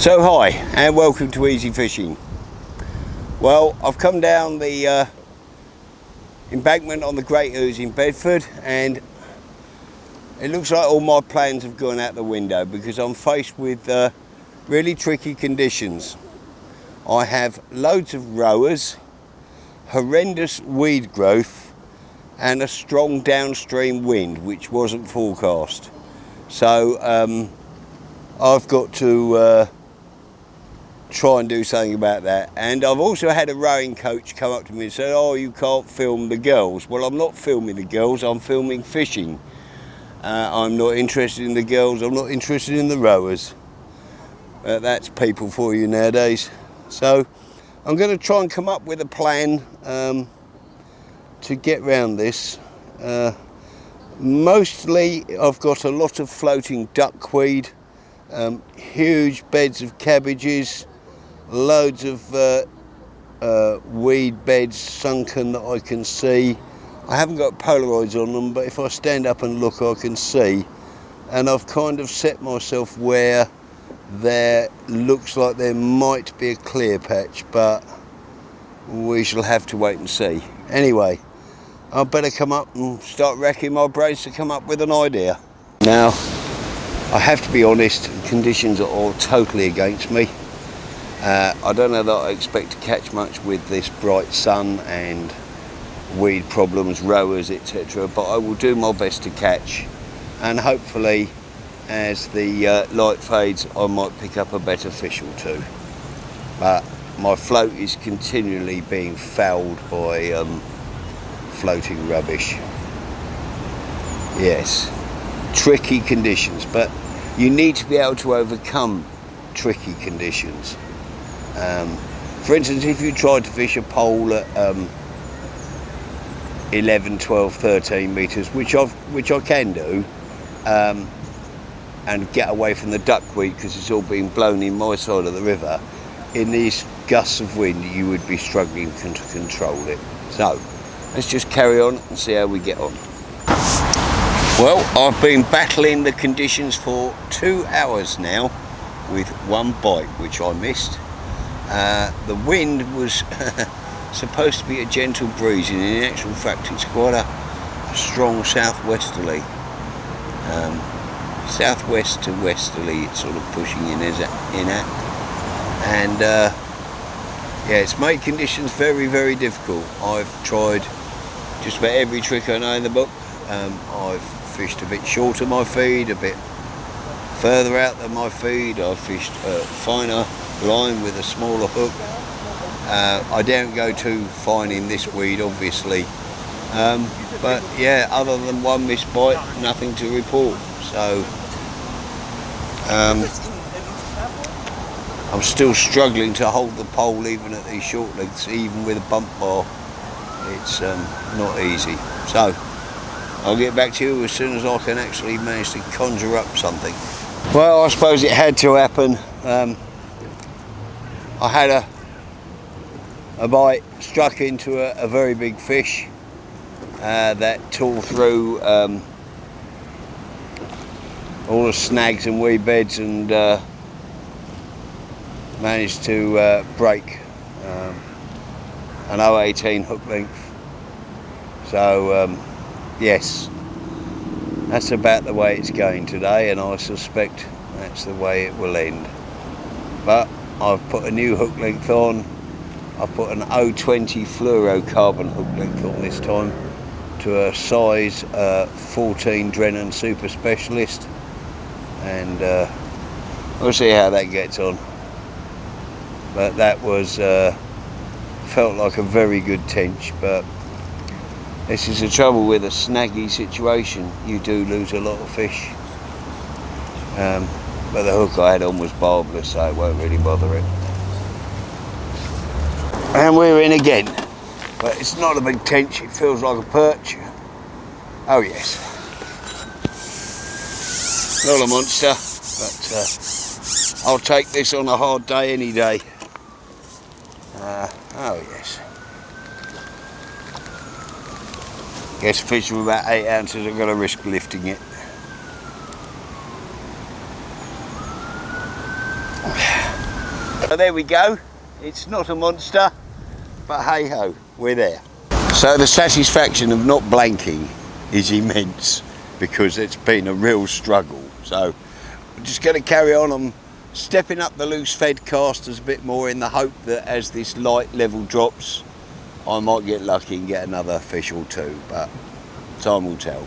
So hi and welcome to Easy Fishing. Well, I've come down the embankment on the Great Ouse in Bedford, and it looks like all my plans have gone out the window because I'm faced with really tricky conditions. I have loads of rowers, horrendous weed growth and a strong downstream wind which wasn't forecast. So I've got to try and do something about that. And I've also had a rowing coach come up to me and say, oh, you can't film the girls. Well, I'm not filming the girls, I'm filming fishing. I'm not interested in the girls, I'm not interested in the rowers. That's people for you nowadays. So I'm going to try and come up with a plan to get round this. Mostly I've got a lot of floating duckweed, huge beds of cabbages, loads of weed beds sunken that I can see. I haven't got Polaroids on them, but if I stand up and look I can see. And I've kind of set myself where there looks like there might be a clear patch, but we shall have to wait and see. Anyway, I better come up and start racking my brains to come up with an idea. Now, I have to be honest, conditions are all totally against me. I don't know that I expect to catch much with this bright sun and weed problems, rowers, etc. But I will do my best to catch, and hopefully as the light fades I might pick up a better fish or two. But my float is continually being fouled by floating rubbish. Yes, tricky conditions, but you need to be able to overcome tricky conditions. For instance, if you tried to fish a pole at 11, 12, 13 metres, which I can do, and get away from the duckweed because it's all being blown in my side of the river, in these gusts of wind you would be struggling to control it. So let's just carry on and see how we get on. Well, I've been battling the conditions for 2 hours now with one bite which I missed. The wind was supposed to be a gentle breeze, and in actual fact it's quite a strong southwesterly. Southwest to westerly it's sort of pushing in at. And yeah, it's made conditions very, very difficult. I've tried just about every trick I know in the book. I've fished a bit short of my feed, a bit further out than my feed. I've fished a finer line with a smaller hook. I don't go too fine in this weed, obviously. But yeah, other than one missed bite, nothing to report. So I'm still struggling to hold the pole even at these short lengths, even with a bump bar. It's not easy. So I'll get back to you as soon as I can actually manage to conjure up something. Well, I suppose it had to happen. I had a bite, struck into a very big fish that tore through all the snags and weed beds and managed to break an 018 hook length. So yes, that's about the way it's going today, and I suspect that's the way it will end. But I've put a new hook length on. I've put an 020 fluorocarbon hook length on this time to a size 14 Drennan Super Specialist, and we'll see how that gets on. But that was felt like a very good tench, but this is the trouble with a snaggy situation. You do lose a lot of fish. But the hook I had on was barbless, so it won't really bother it. And we're in again, but it's not a big tench, it feels like a perch. Oh yes, not a monster, but I'll take this on a hard day any day. Oh yes. Guess fish with about 8 ounces, I'm going to risk lifting it. So there we go. It's not a monster, but hey ho, we're there. So the satisfaction of not blanking is immense because it's been a real struggle. So I'm just going to carry on. I'm stepping up the loose fed casters a bit more in the hope that as this light level drops, I might get lucky and get another fish or two, but time will tell.